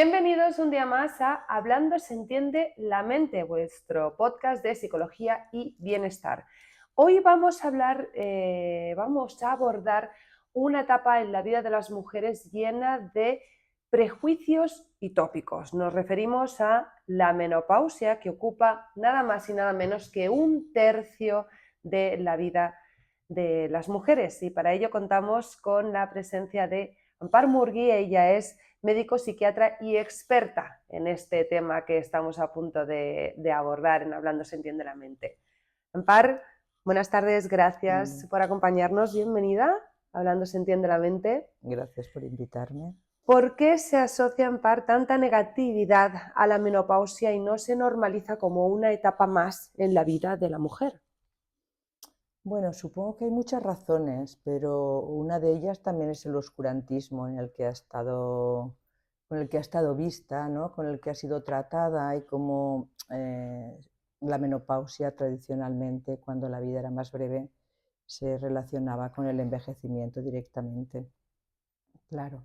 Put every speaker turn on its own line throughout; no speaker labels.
Bienvenidos un día más a Hablando se entiende la mente, vuestro podcast de psicología y bienestar. Hoy vamos a abordar una etapa en la vida de las mujeres llena de prejuicios y tópicos. Nos referimos a la menopausia, que ocupa nada más y nada menos que un tercio de la vida de las mujeres. Y para ello contamos con la presencia de Ampar Murgui. Ella es médico, psiquiatra y experta en este tema que estamos a punto de abordar en Hablando se entiende la mente. Ampar, buenas tardes, gracias por acompañarnos, bienvenida a Hablando se entiende la mente.
Gracias por invitarme.
¿Por qué se asocia, Ampar, tanta negatividad a la menopausia y no se normaliza como una etapa más en la vida de la mujer?
Bueno, supongo que hay muchas razones, pero una de ellas también es el oscurantismo con el que ha estado vista, ¿no? Con el que ha sido tratada y como la menopausia tradicionalmente, cuando la vida era más breve, se relacionaba con el envejecimiento directamente. Claro,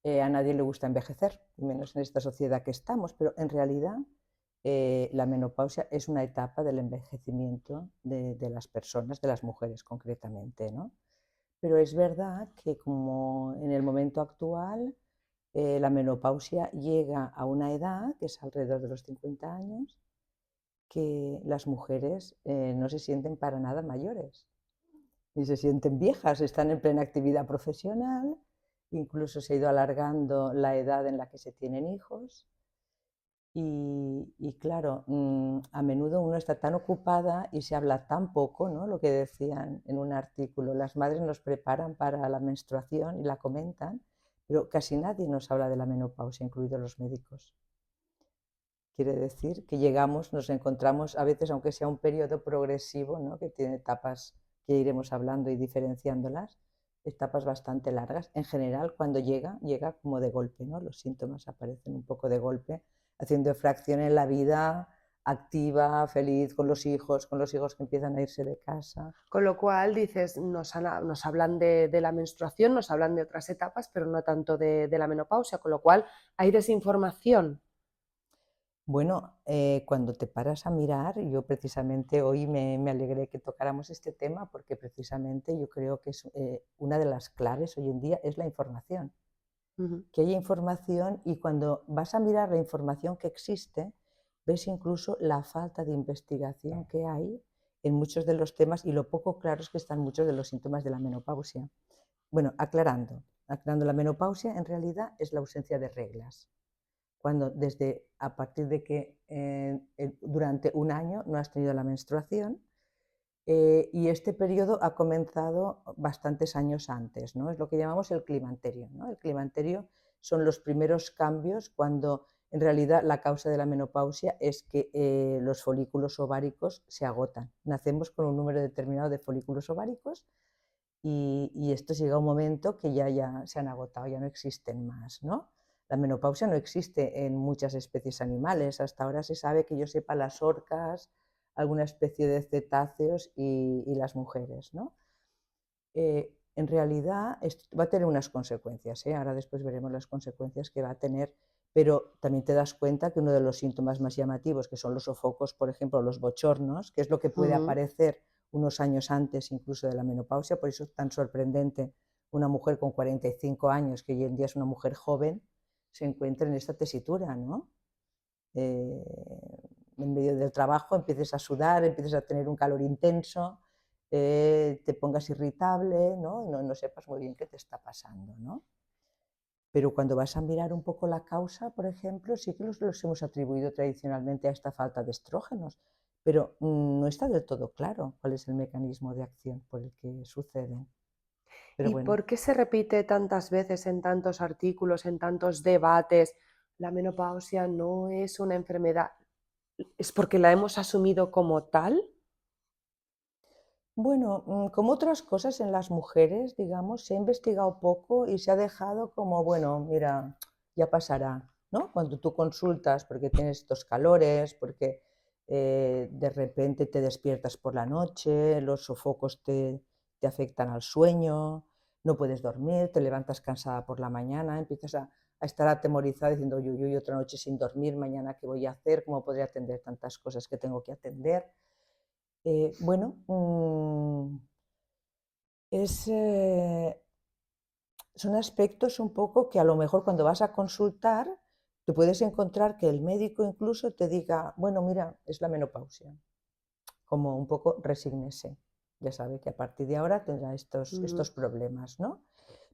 a nadie le gusta envejecer, y menos en esta sociedad que estamos, pero en realidad la menopausia es una etapa del envejecimiento de las personas, de las mujeres concretamente, ¿no? Pero es verdad que como en el momento actual la menopausia llega a una edad, que es alrededor de los 50 años, que las mujeres no se sienten para nada mayores, ni se sienten viejas, están en plena actividad profesional, incluso se ha ido alargando la edad en la que se tienen hijos. Y claro, a menudo uno está tan ocupada y se habla tan poco, ¿no? Lo que decían en un artículo, las madres nos preparan para la menstruación y la comentan, pero casi nadie nos habla de la menopausia, incluidos los médicos. Quiere decir que llegamos, nos encontramos a veces, aunque sea un periodo progresivo, ¿no? Que tiene etapas que iremos hablando y diferenciándolas, etapas bastante largas. En general, cuando llega como de golpe, ¿no? Los síntomas aparecen un poco de golpe, haciendo fracción en la vida activa, feliz, con los hijos que empiezan a irse de casa.
Con lo cual, dices, nos hablan de la menstruación, nos hablan de otras etapas, pero no tanto de la menopausia, con lo cual hay desinformación.
Bueno, cuando te paras a mirar, yo precisamente hoy me alegré que tocáramos este tema porque precisamente yo creo que es una de las claves hoy en día es la información.
Ujú.
Que haya información y cuando vas a mirar la información que existe, ves incluso la falta de investigación que hay en muchos de los temas y lo poco claros que están muchos de los síntomas de la menopausia. Bueno, aclarando, la menopausia en realidad es la ausencia de reglas cuando a partir de que durante un año no has tenido la menstruación y este periodo ha comenzado bastantes años antes, ¿no? Es lo que llamamos el climanterio, ¿no? El climanterio son los primeros cambios cuando en realidad la causa de la menopausia es que los folículos ováricos se agotan. Nacemos con un número determinado de folículos ováricos y esto llega a un momento que ya se han agotado, ya no existen más, ¿no? La menopausia no existe en muchas especies animales. Hasta ahora se sabe, que yo sepa, las orcas, alguna especie de cetáceos y las mujeres, ¿no? En realidad esto va a tener unas consecuencias, ¿eh? Ahora después veremos las consecuencias que va a tener, pero también te das cuenta que uno de los síntomas más llamativos, que son los sofocos, por ejemplo, los bochornos, que es lo que puede
Ujú.
aparecer unos años antes incluso de la menopausia, por eso es tan sorprendente una mujer con 45 años, que hoy en día es una mujer joven, se encuentra en esta tesitura, ¿no? Eh, en medio del trabajo empieces a sudar, empieces a tener un calor intenso, te pongas irritable, ¿no? Y no sepas muy bien qué te está pasando, ¿no? Pero cuando vas a mirar un poco la causa, por ejemplo, sí que los hemos atribuido tradicionalmente a esta falta de estrógenos, pero no está del todo claro cuál es el mecanismo de acción por el que suceden. Pero
¿Y
bueno,
por qué se repite tantas veces en tantos artículos, en tantos debates? La menopausia no es una enfermedad, ¿es porque la hemos asumido como tal?
bueno, como otras cosas en las mujeres, digamos, se ha investigado poco y se ha dejado como, bueno, mira, ya pasará, ¿no? Cuando tú consultas porque tienes estos calores, porque de repente te despiertas por la noche, los sofocos te afectan al sueño, no puedes dormir, te levantas cansada por la mañana, empiezas a estar atemorizada diciendo, uy, uy, uy, otra noche sin dormir, mañana qué voy a hacer, cómo podré atender tantas cosas que tengo que atender. Bueno, es, son aspectos un poco que a lo mejor cuando vas a consultar te puedes encontrar que el médico incluso te diga, bueno, mira, es la menopausia, como un poco resígnese, ya sabe que a partir de ahora tendrá estos problemas, ¿no?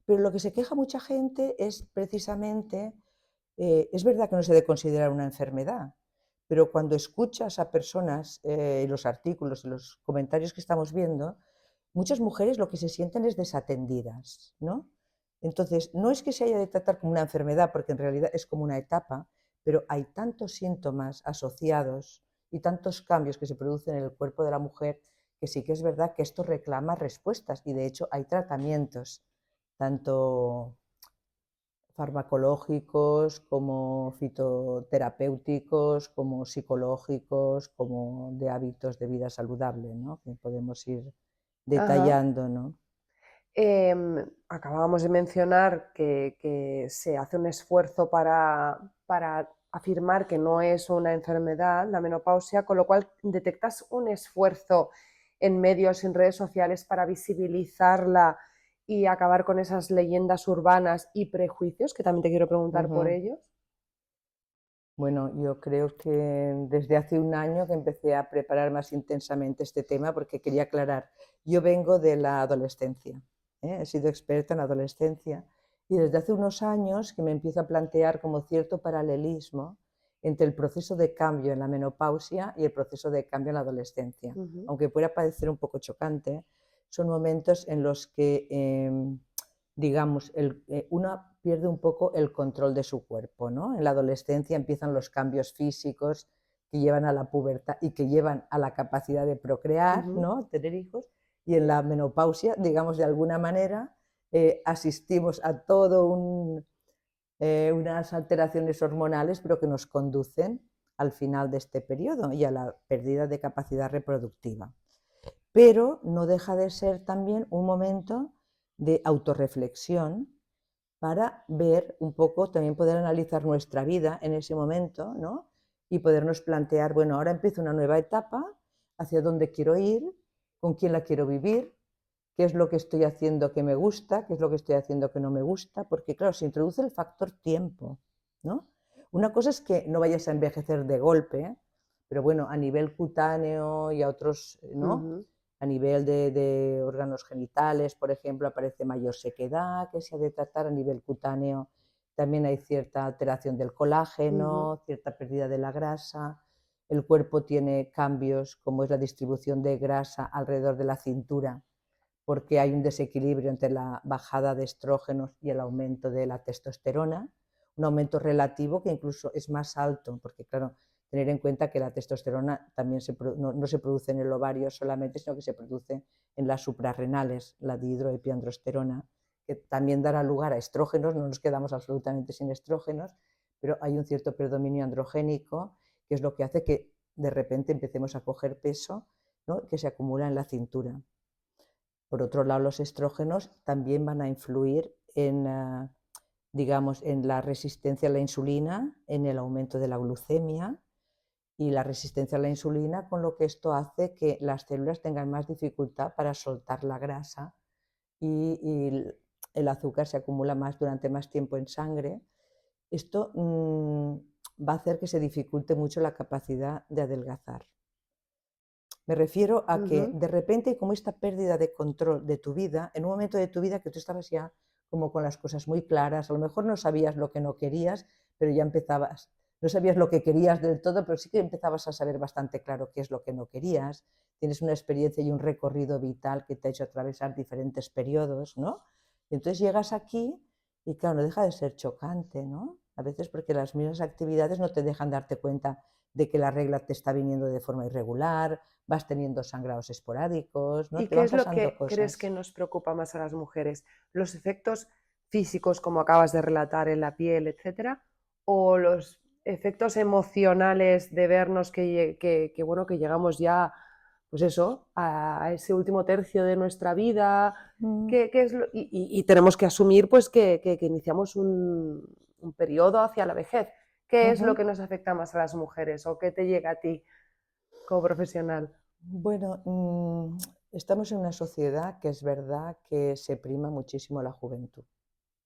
Pero lo que se queja mucha gente es precisamente, es verdad que no se debe considerar una enfermedad, pero cuando escuchas a personas, los artículos y los comentarios que estamos viendo, muchas mujeres lo que se sienten es desatendidas, ¿no? Entonces, no es que se haya de tratar como una enfermedad, porque en realidad es como una etapa, pero hay tantos síntomas asociados y tantos cambios que se producen en el cuerpo de la mujer que sí que es verdad que esto reclama respuestas y de hecho hay tratamientos, tanto farmacológicos como fitoterapéuticos, como psicológicos, como de hábitos de vida saludable, ¿no? Que podemos ir
Ajá.
detallando, ¿no?
Acabábamos de mencionar que se hace un esfuerzo para afirmar que no es una enfermedad, la menopausia, con lo cual detectas un esfuerzo en medios, en redes sociales para visibilizarla y acabar con esas leyendas urbanas y prejuicios, que también te quiero preguntar por
Ujú.
ellos.
Bueno, yo creo que desde hace un año que empecé a preparar más intensamente este tema porque quería aclarar, yo vengo de la adolescencia, ¿eh? He sido experta en adolescencia y desde hace unos años que me empiezo a plantear como cierto paralelismo entre el proceso de cambio en la menopausia y el proceso de cambio en la adolescencia.
Ujú,
Aunque pueda parecer un poco chocante, son momentos en los que digamos, una pierde un poco el control de su cuerpo, ¿no? En la adolescencia empiezan los cambios físicos que llevan a la pubertad y que llevan a la capacidad de procrear,
ujú.
¿no? Tener hijos, y en la menopausia, digamos, de alguna manera, asistimos a todo unas alteraciones hormonales, pero que nos conducen al final de este periodo y a la pérdida de capacidad reproductiva. Pero no deja de ser también un momento de autorreflexión para ver un poco, también poder analizar nuestra vida en ese momento, ¿no? Y podernos plantear, bueno, ahora empiezo una nueva etapa, hacia dónde quiero ir, con quién la quiero vivir, qué es lo que estoy haciendo que me gusta, qué es lo que estoy haciendo que no me gusta, porque claro, se introduce el factor tiempo, ¿no? Una cosa es que no vayas a envejecer de golpe, pero bueno, a nivel cutáneo y a otros, ¿no?
Ujú,
A nivel de órganos genitales, por ejemplo, aparece mayor sequedad que se ha de tratar a nivel cutáneo. También hay cierta alteración del
ujú,
colágeno, cierta pérdida de la grasa. El cuerpo tiene cambios, como es la distribución de grasa alrededor de la cintura, porque hay un desequilibrio entre la bajada de estrógenos y el aumento de la testosterona, un aumento relativo que incluso es más alto, porque claro, tener en cuenta que la testosterona también no se produce en el ovario solamente, sino que se produce en las suprarrenales, la dihidroepiandrosterona, que también dará lugar a estrógenos, no nos quedamos absolutamente sin estrógenos, pero hay un cierto predominio androgénico, que es lo que hace que de repente empecemos a coger peso, ¿no? Que se acumula en la cintura. Por otro lado, los estrógenos también van a influir en, digamos, en la resistencia a la insulina, en el aumento de la glucemia y la resistencia a la insulina, con lo que esto hace que las células tengan más dificultad para soltar la grasa y el azúcar se acumula más durante más tiempo en sangre. Esto va a hacer que se dificulte mucho la capacidad de adelgazar. Me refiero a que
ujú.
de repente hay como esta pérdida de control de tu vida, en un momento de tu vida que tú estabas ya como con las cosas muy claras, a lo mejor no sabías lo que no querías, pero ya empezabas, no sabías lo que querías del todo, pero sí que empezabas a saber bastante claro qué es lo que no querías, tienes una experiencia y un recorrido vital que te ha hecho atravesar diferentes periodos, ¿no? Y entonces llegas aquí y claro, no deja de ser chocante, ¿no? A veces porque las mismas actividades no te dejan darte cuenta de que la regla te está viniendo de forma irregular, vas teniendo sangrados esporádicos, ¿no?
¿Y
Te
qué
van
es lo
pasando
que crees que
cosas.
nos preocupa más a las mujeres? ¿Los efectos físicos, como acabas de relatar, en la piel, etcétera? ¿O los efectos emocionales de vernos bueno, que llegamos ya, pues eso, a ese último tercio de nuestra vida?
Mm,
¿Qué es y tenemos que asumir pues que iniciamos un periodo hacia la vejez. ¿Qué es lo
Ujú.
que nos afecta más a las mujeres o qué te llega a ti como profesional?
Bueno, estamos en una sociedad que es verdad que se prima muchísimo la juventud,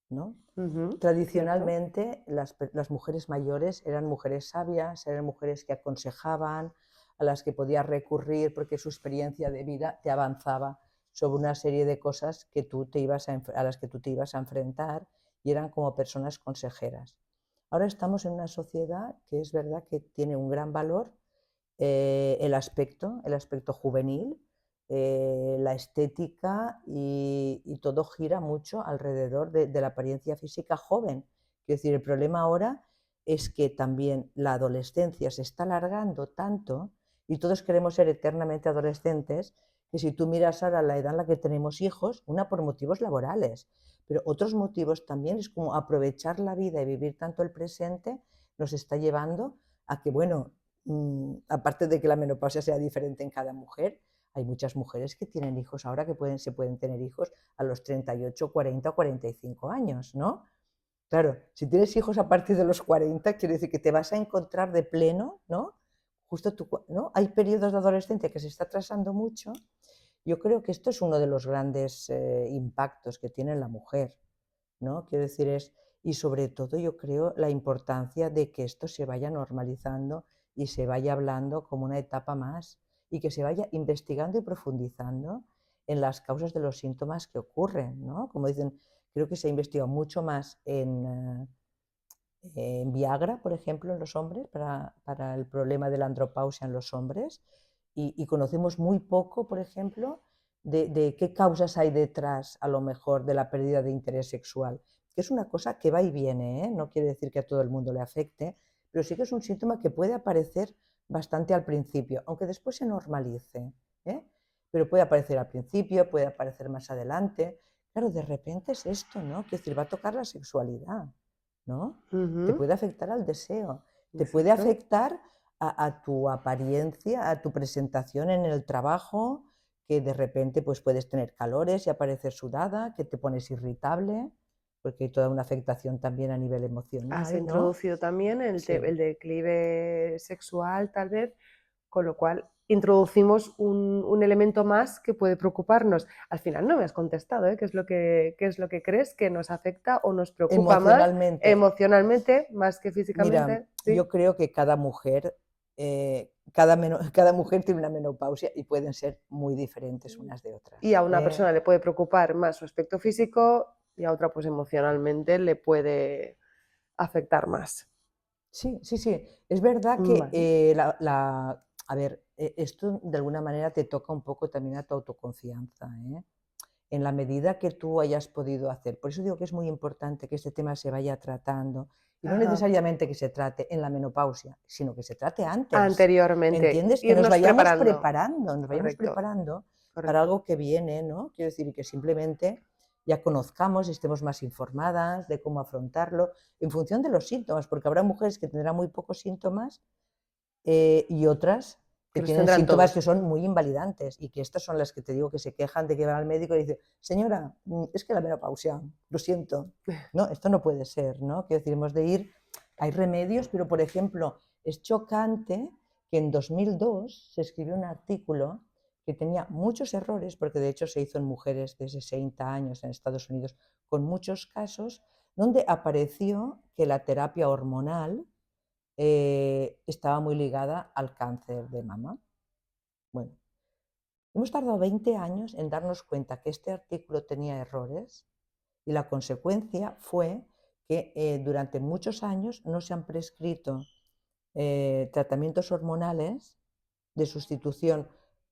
¿no?
Ujú, cierto.
Tradicionalmente, las mujeres mayores eran mujeres sabias, eran mujeres que aconsejaban, a las que podías recurrir porque su experiencia de vida te avanzaba sobre una serie de cosas que a las que tú te ibas a enfrentar, y eran como personas consejeras. Ahora estamos en una sociedad que es verdad que tiene un gran valor, el aspecto juvenil, la estética, y todo gira mucho alrededor de la apariencia física joven. Quiero decir, el problema ahora es que también la adolescencia se está alargando tanto y todos queremos ser eternamente adolescentes, que si tú miras ahora la edad en la que tenemos hijos, una por motivos laborales, pero otros motivos también es como aprovechar la vida y vivir tanto el presente nos está llevando a que, bueno, aparte de que la menopausia sea diferente en cada mujer, hay muchas mujeres que tienen hijos ahora que se pueden tener hijos a los 38, 40 o 45 años, ¿no? Claro, si tienes hijos a partir de los 40, quiere decir que te vas a encontrar de pleno, ¿no? Justo tú, ¿no? Hay periodos de adolescencia que se está atrasando mucho. Yo creo que esto es uno de los grandes impactos que tiene la mujer, ¿no? Quiero decir, y sobre todo yo creo la importancia de que esto se vaya normalizando y se vaya hablando como una etapa más, y que se vaya investigando y profundizando en las causas de los síntomas que ocurren, ¿no? Como dicen, creo que se ha investigado mucho más en Viagra, por ejemplo, en los hombres, para el problema de la andropausia en los hombres, y conocemos muy poco, por ejemplo, de qué causas hay detrás, a lo mejor, de la pérdida de interés sexual, que es una cosa que va y viene, ¿eh? No quiere decir que a todo el mundo le afecte, pero sí que es un síntoma que puede aparecer bastante al principio, aunque después se normalice, ¿eh? Pero puede aparecer al principio, puede aparecer más adelante. Claro, de repente es esto, ¿no? Que decir, va a tocar la sexualidad, ¿no? Te
Ujú,
puede afectar al deseo, te puede
exacto.
afectar a tu apariencia, a tu presentación en el trabajo, que de repente pues puedes tener calores y aparecer sudada, que te pones irritable, porque hay toda una afectación también a nivel
Has
emocional, ¿no?
introducido también
Sí.
el declive sexual, tal vez, con lo cual introducimos un elemento más que puede preocuparnos. Al final no me has contestado, ¿eh? Qué es lo que crees que nos afecta o nos preocupa más
Emocionalmente,
emocionalmente, más que
mira,
físicamente?
yo
Sí.
creo que cada mujer, cada mujer tiene una menopausia y pueden ser muy diferentes unas de
Y
otras,
a una
¿eh?
persona le puede preocupar más su aspecto físico y a otra, pues emocionalmente le puede afectar más.
Sí, sí, sí. Es verdad que
Vale.
a ver, esto de alguna manera te toca un poco también a tu autoconfianza, ¿eh? En la medida que tú hayas podido hacer. Por eso digo que es muy importante que este tema se vaya tratando, y no
Ajá.
necesariamente que se trate en la menopausia, sino que se trate antes.
Anteriormente,
¿Entiendes? Que
irnos preparando.
nos vayamos
Correcto,
preparando para
correcto.
algo que viene, ¿no? Quiero decir, y que simplemente ya conozcamos y estemos más informadas de cómo afrontarlo en función de los síntomas, porque habrá mujeres que tendrán muy pocos síntomas, y otras
Que
que
los
tienen
tendrán
síntomas
todos.
que son muy invalidantes, y que estas son las que te digo que se quejan de que van al médico y dicen, señora, es que la menopausia, lo siento, no, esto no puede ser, ¿no? Quiero decir, hemos de ir, hay remedios, pero por ejemplo, es chocante que en 2002 se escribió un artículo que tenía muchos errores, porque de hecho se hizo en mujeres de 60 años en Estados Unidos, con muchos casos, donde apareció que la terapia hormonal estaba muy ligada al cáncer de mama. Bueno, hemos tardado 20 años en darnos cuenta que este artículo tenía errores, y la consecuencia fue que durante muchos años no se han prescrito tratamientos hormonales de sustitución,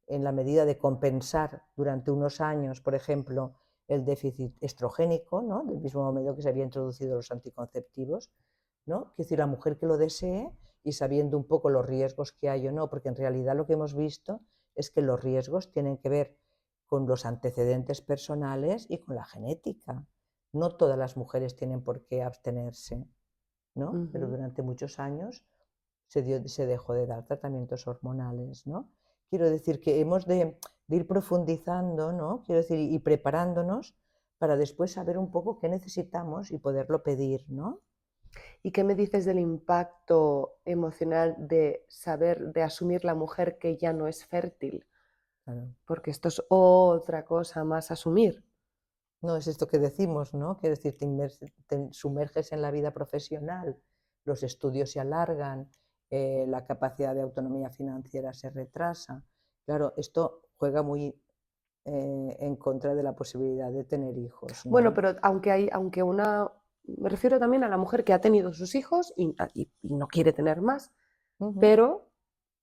en la medida de compensar durante unos años, por ejemplo, el déficit estrogénico, ¿no? Del mismo modo que se había introducido los anticonceptivos, ¿no? Es decir, la mujer que lo desee, y sabiendo un poco los riesgos que hay o no, porque en realidad lo que hemos visto es que los riesgos tienen que ver con los antecedentes personales y con la genética. No todas las mujeres tienen por qué abstenerse, ¿no? Pero
Ujú.
durante muchos años se dejó de dar tratamientos hormonales, ¿no? Quiero decir que hemos de ir profundizando, ¿no? Quiero decir, y preparándonos para después saber un poco qué necesitamos y poderlo pedir, ¿no?
¿Y qué me dices del impacto emocional de saber, de asumir la mujer que ya no es fértil?
Claro.
Porque esto es otra cosa más asumir.
No es esto que decimos, ¿no? Quiero decir, te sumerges en la vida profesional, los estudios se alargan, la capacidad de autonomía financiera se retrasa. Claro, esto juega muy en contra de la posibilidad de tener hijos,
Bueno,
¿no?
pero aunque me refiero también a la mujer que ha tenido sus hijos y no quiere tener más,
Ujú.
pero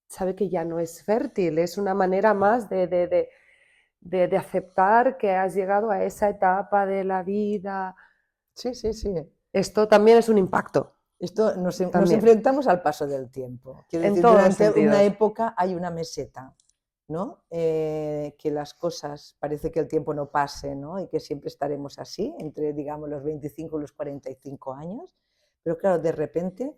sabe que ya no es fértil, es una manera más de aceptar que has llegado a esa etapa de la vida.
Sí, sí, sí.
Esto también es un impacto,
Esto nos
también,
enfrentamos al paso del tiempo. Quiero
en
decir,
todos los
durante una
sentidos.
época hay una meseta, ¿no? Que las cosas, parece que el tiempo no pase, ¿no? Y que siempre estaremos así, entre, digamos, los 25 y los 45 años. Pero claro, de repente,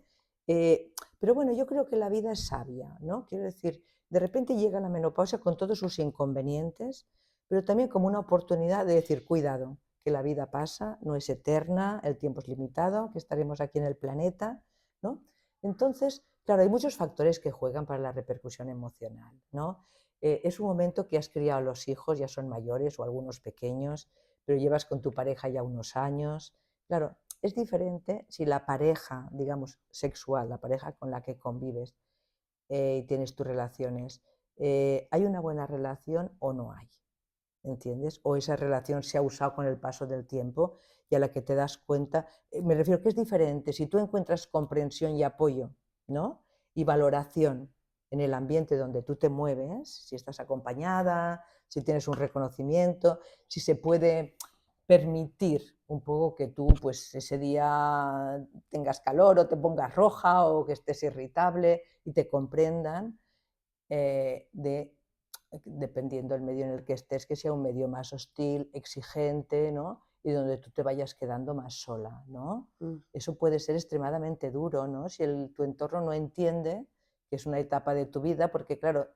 pero bueno, yo creo que la vida es sabia, ¿no? Quiero decir, de repente llega la menopausia con todos sus inconvenientes, pero también como una oportunidad de decir, cuidado, que la vida pasa, no es eterna, el tiempo es limitado, que estaremos aquí en el planeta, ¿no? Entonces, claro, hay muchos factores que juegan para la repercusión emocional, ¿no? Es un momento que has criado a los hijos, ya son mayores o algunos pequeños, pero llevas con tu pareja ya unos años. Claro, es diferente si la pareja, digamos, sexual, la pareja con la que convives y tienes tus relaciones, ¿hay una buena relación o no hay? ¿Entiendes? O esa relación se ha usado con el paso del tiempo y a la que te das cuenta, me refiero que es diferente, si tú encuentras comprensión y apoyo, ¿no? Y valoración en el ambiente donde tú te mueves, si estás acompañada, si tienes un reconocimiento, si se puede permitir un poco que tú pues ese día tengas calor o te pongas roja o que estés irritable y te comprendan, dependiendo del medio en el que estés, que sea un medio más hostil, exigente, ¿no? Y donde tú te vayas quedando más sola, ¿no?
Mm.
Eso puede ser extremadamente duro, ¿no? Si tu entorno no entiende que es una etapa de tu vida, porque claro,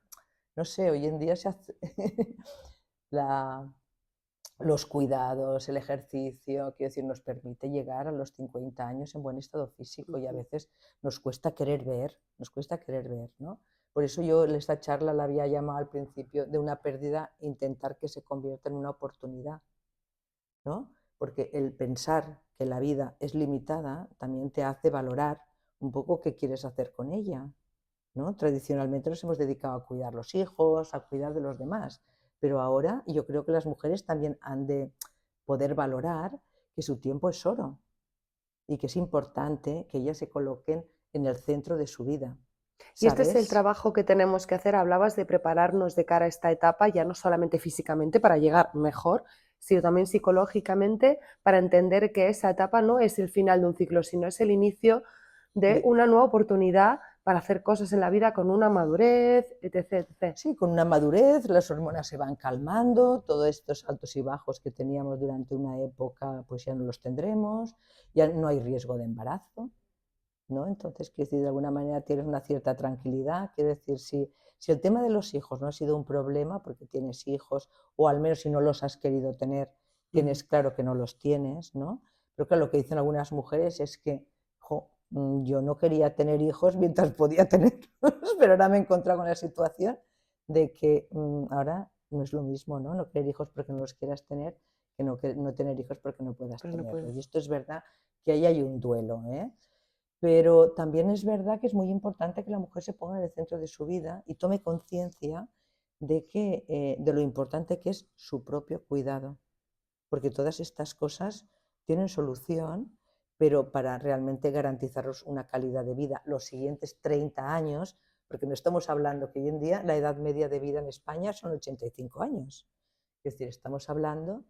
no sé, hoy en día se hace la, los cuidados, el ejercicio, quiero decir, nos permite llegar a los 50 años en buen estado físico y a
Ujú.
veces nos cuesta querer ver, ¿no? Por eso yo esta charla la había llamado al principio de una pérdida, intentar que se convierta en una oportunidad, ¿no? Porque el pensar que la vida es limitada también te hace valorar un poco qué quieres hacer con ella, ¿no? Tradicionalmente nos hemos dedicado a cuidar los hijos, a cuidar de los demás, pero ahora yo creo que las mujeres también han de poder valorar que su tiempo es oro y que es importante que ellas se coloquen en el centro de su vida,
Y este es el
¿sabes?
trabajo que tenemos que hacer. Hablabas de prepararnos de cara a esta etapa, ya no solamente físicamente para llegar mejor, sino también psicológicamente para entender que esa etapa no es el final de un ciclo, sino es el inicio de
De,
una nueva oportunidad para hacer cosas en la vida con una madurez, etc, etc.
sí, con una madurez, las hormonas se van calmando, todos estos altos y bajos que teníamos durante una época, pues ya no los tendremos, ya no hay riesgo de embarazo, ¿no? Entonces, quiero decir, de alguna manera tienes una cierta tranquilidad. Quiero decir, si el tema de los hijos no ha sido un problema, porque tienes hijos, o al menos si no los has querido tener, tienes claro que no los tienes, ¿no? Pero claro, lo que dicen algunas mujeres es que yo no quería tener hijos mientras podía tenerlos, pero ahora me he encontrado con la situación de que ahora no es lo mismo, ¿no? No querer hijos porque no los quieras tener, que no tener hijos porque no puedas
Pero no
tenerlos.
puedo.
Y esto es verdad que ahí hay un duelo, ¿eh? Pero también es verdad que es muy importante que la mujer se ponga en el centro de su vida y tome conciencia de lo importante que es su propio cuidado, porque todas estas cosas tienen solución, pero para realmente garantizaros una calidad de vida los siguientes 30 años, porque no estamos hablando que hoy en día la edad media de vida en España son 85 años. Es decir, estamos hablando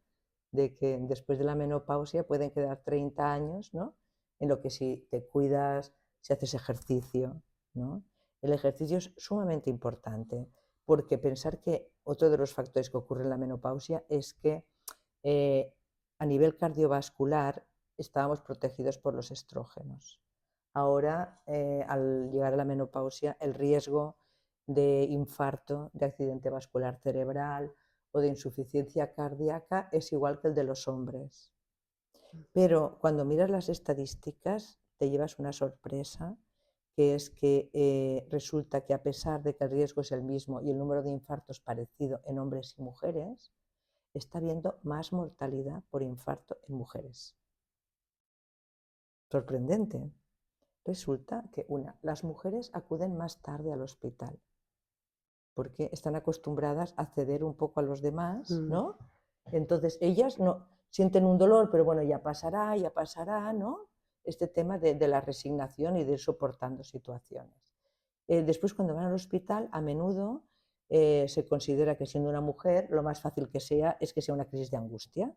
de que después de la menopausia pueden quedar 30 años, ¿no? En lo que si te cuidas, si haces ejercicio, ¿no? El ejercicio es sumamente importante, porque pensar que otro de los factores que ocurre en la menopausia es que eh, a nivel cardiovascular estábamos protegidos por los estrógenos. Ahora, al llegar a la menopausia, el riesgo de infarto, de accidente vascular cerebral o de insuficiencia cardíaca es igual que el de los hombres. Pero cuando miras las estadísticas, te llevas una sorpresa, que es que resulta que a pesar de que el riesgo es el mismo y el número de infartos parecido en hombres y mujeres, está habiendo más mortalidad por infarto en mujeres. Sorprendente. Resulta que las mujeres acuden más tarde al hospital porque están acostumbradas a ceder un poco a los demás, ¿no? Entonces ellas no sienten un dolor, pero bueno, ya pasará, ¿no? Este tema de la resignación y de ir soportando situaciones. Después, cuando van al hospital, a menudo se considera que siendo una mujer, lo más fácil que sea es que sea una crisis de angustia.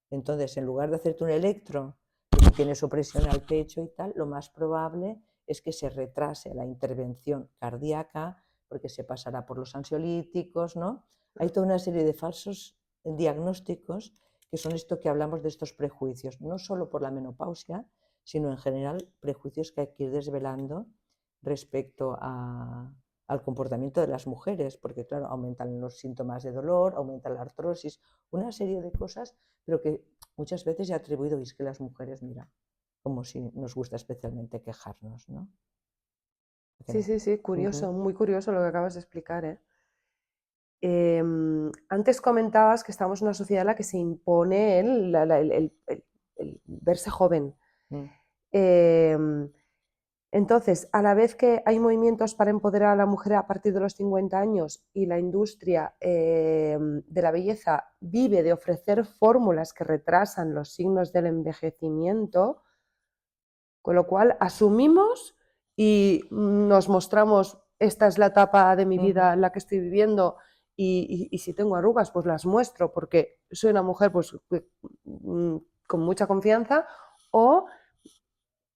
Entonces, en lugar de hacerte un electro, si tienes opresión al pecho y tal, lo más probable es que se retrase la intervención cardíaca, porque se pasará por los ansiolíticos, ¿no? Hay toda una serie de falsos diagnósticos que son esto que hablamos de estos prejuicios, no solo por la menopausia, sino en general prejuicios que hay que ir desvelando respecto al comportamiento de las mujeres, porque claro, aumentan los síntomas de dolor, aumenta la artrosis, una serie de cosas, pero que muchas veces he atribuido, y es que las mujeres, mira, como si nos gusta especialmente quejarnos, ¿no?
Sí, sí, sí, curioso, muy curioso lo que acabas de explicar, ¿eh? Antes comentabas que estamos en una sociedad en la que se impone el verse joven. Entonces, a la vez que hay movimientos para empoderar a la mujer a partir de los 50 años y la industria de la belleza vive de ofrecer fórmulas que retrasan los signos del envejecimiento, con lo cual asumimos y nos mostramos, esta es la etapa de mi vida en la que estoy viviendo y si tengo arrugas, pues las muestro porque soy una mujer pues, con mucha confianza, o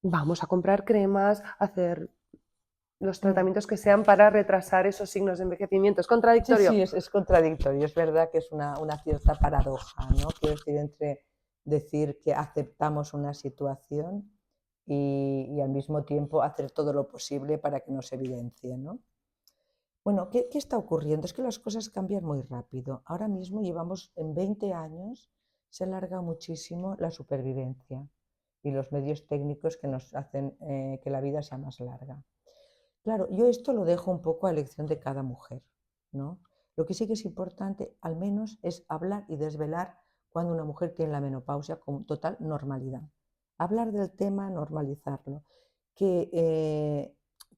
vamos a comprar cremas, hacer los tratamientos que sean para retrasar esos signos de envejecimiento. ¿Es contradictorio?
Sí, es contradictorio. Es verdad que es una cierta paradoja, ¿no? Quiero decir, entre decir que aceptamos una situación y al mismo tiempo hacer todo lo posible para que no se evidencie, ¿no? Bueno, ¿qué está ocurriendo? Es que las cosas cambian muy rápido. Ahora mismo llevamos en 20 años, se alarga muchísimo la supervivencia y los medios técnicos que nos hacen que la vida sea más larga. Claro, yo esto lo dejo un poco a elección de cada mujer, ¿no? Lo que sí que es importante, al menos, es hablar y desvelar cuando una mujer tiene la menopausia con total normalidad. Hablar del tema, normalizarlo. Que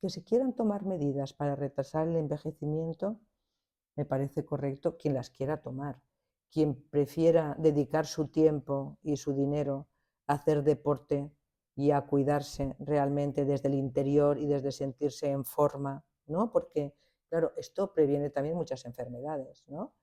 se quieran tomar medidas para retrasar el envejecimiento, me parece correcto quien las quiera tomar. Quien prefiera dedicar su tiempo y su dinero a hacer deporte y a cuidarse realmente desde el interior y desde sentirse en forma, ¿no? Porque, claro, esto previene también muchas enfermedades, ¿no?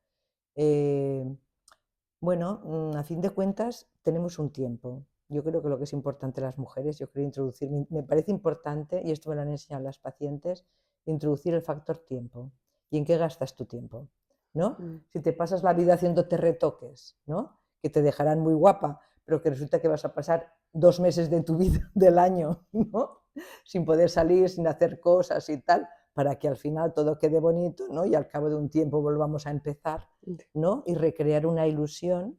Bueno, a fin de cuentas, tenemos un tiempo. Yo creo que lo que es importante a las mujeres, yo creo introducir, me parece importante, y esto me lo han enseñado las pacientes, introducir el factor tiempo. ¿Y en qué gastas tu tiempo? ¿No? Si te pasas la vida haciéndote retoques, ¿no? Que te dejarán muy guapa, pero que resulta que vas a pasar 2 meses de tu vida, del año, ¿no? Sin poder salir, sin hacer cosas y tal, para que al final todo quede bonito, ¿no? Y al cabo de un tiempo volvamos a empezar, ¿no? Y recrear una ilusión.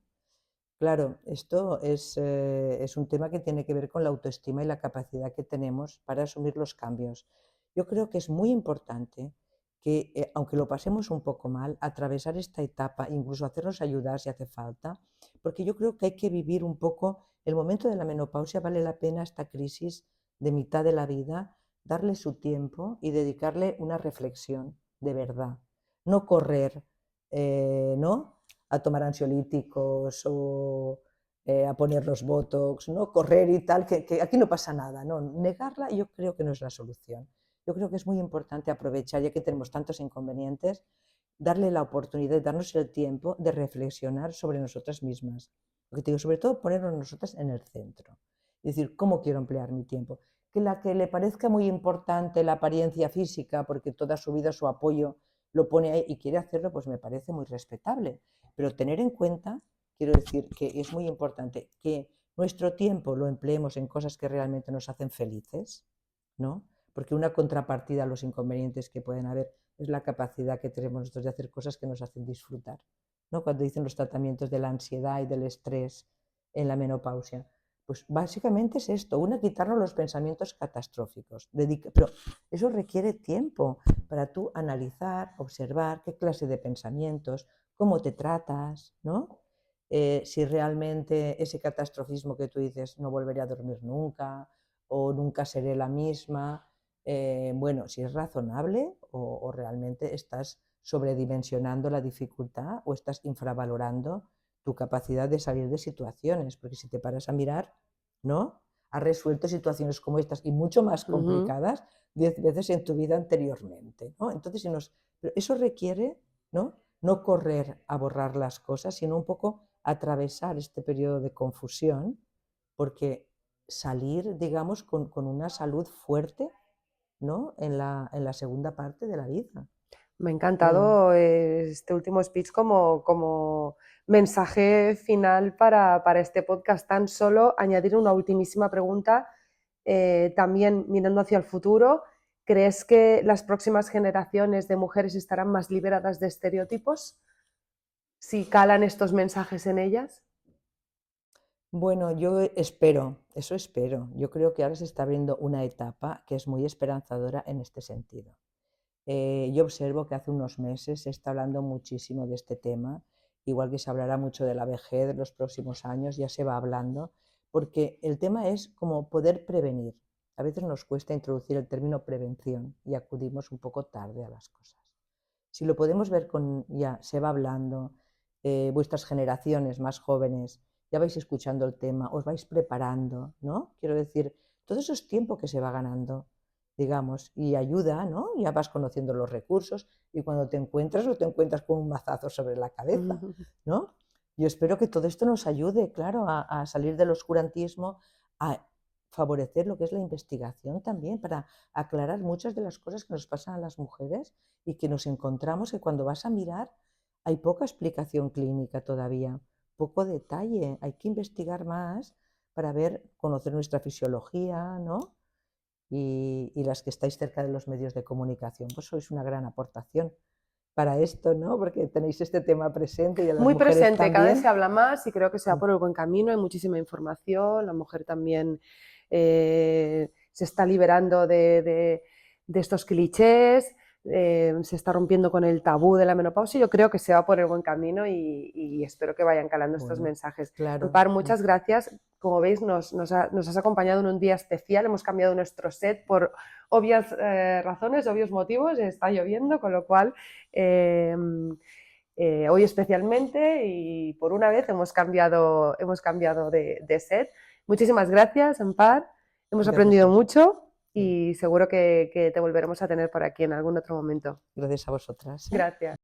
Claro, esto es un tema que tiene que ver con la autoestima y la capacidad que tenemos para asumir los cambios. Yo creo que es muy importante que, aunque lo pasemos un poco mal, atravesar esta etapa, incluso hacernos ayudar si hace falta, porque yo creo que hay que vivir un poco el momento de la menopausia, vale la pena esta crisis de mitad de la vida, darle su tiempo y dedicarle una reflexión de verdad, no correr, ¿no? A tomar ansiolíticos o a poner los botox, ¿no? Correr y tal, que aquí no pasa nada, ¿no? Negarla yo creo que no es la solución. Yo creo que es muy importante aprovechar, ya que tenemos tantos inconvenientes, darle la oportunidad, darnos el tiempo de reflexionar sobre nosotras mismas. Lo que te digo, sobre todo ponernos nosotras en el centro. Es decir, ¿cómo quiero emplear mi tiempo? Que la que le parezca muy importante la apariencia física, porque toda su vida su apoyo lo pone ahí y quiere hacerlo, pues me parece muy respetable. Pero tener en cuenta, quiero decir, que es muy importante que nuestro tiempo lo empleemos en cosas que realmente nos hacen felices, ¿no? Porque una contrapartida a los inconvenientes que pueden haber es la capacidad que tenemos nosotros de hacer cosas que nos hacen disfrutar, ¿no? Cuando dicen los tratamientos de la ansiedad y del estrés en la menopausia, Pues básicamente es esto, una, quitarnos los pensamientos catastróficos, pero eso requiere tiempo para tú analizar, observar qué clase de pensamientos, cómo te tratas, ¿no? Si realmente ese catastrofismo que tú dices, no volveré a dormir nunca o nunca seré la misma, bueno, si es razonable o realmente estás sobredimensionando la dificultad o estás infravalorando tu capacidad de salir de situaciones, porque si te paras a mirar, ¿no? Has resuelto situaciones como estas y mucho más complicadas 10 veces en tu vida anteriormente, ¿no? Entonces, pero eso requiere, ¿no? No correr a borrar las cosas, sino un poco atravesar este periodo de confusión, porque salir, digamos, con una salud fuerte, ¿no? En la segunda parte de la vida.
Me ha encantado este último speech como mensaje final para este podcast. Tan solo añadir una ultimísima pregunta, también mirando hacia el futuro. ¿Crees que las próximas generaciones de mujeres estarán más liberadas de estereotipos si calan estos mensajes en ellas?
Bueno, yo espero, eso espero. Yo creo que ahora se está abriendo una etapa que es muy esperanzadora en este sentido. Yo observo que hace unos meses se está hablando muchísimo de este tema, igual que se hablará mucho de la vejez en los próximos años, ya se va hablando, porque el tema es como poder prevenir. A veces nos cuesta introducir el término prevención y acudimos un poco tarde a las cosas. Si lo podemos ver ya se va hablando, vuestras generaciones más jóvenes ya vais escuchando el tema, os vais preparando, ¿no? Quiero decir, todo eso es tiempo que se va ganando, digamos, y ayuda, ¿no? Ya vas conociendo los recursos y cuando te encuentras, no te encuentras con un mazazo sobre la cabeza, ¿no? Yo espero que todo esto nos ayude, claro, a salir del oscurantismo, a favorecer lo que es la investigación también, para aclarar muchas de las cosas que nos pasan a las mujeres y que nos encontramos que cuando vas a mirar hay poca explicación clínica todavía, poco detalle, hay que investigar más para conocer nuestra fisiología, ¿no? Y las que estáis cerca de los medios de comunicación, pues sois una gran aportación para esto, ¿no? Porque tenéis este tema presente y a las
Muy
mujeres
presente, cada vez
también.
se habla más y creo que se va por el buen camino, hay muchísima información, la mujer también se está liberando de estos clichés, se está rompiendo con el tabú de la menopausia. Yo creo que se va por el buen camino y espero que vayan calando estos
Bueno,
mensajes.
claro.
Ampar, muchas gracias. Como veis, nos has acompañado en un día especial, hemos cambiado nuestro set por obvias razones, obvios motivos, está lloviendo, con lo cual hoy especialmente y por una vez hemos cambiado de set. Muchísimas gracias, Ampar. Hemos
Gracias
aprendido
a vosotras.
mucho y seguro que te volveremos a tener por aquí en algún otro momento.
Gracias a vosotras.
Gracias.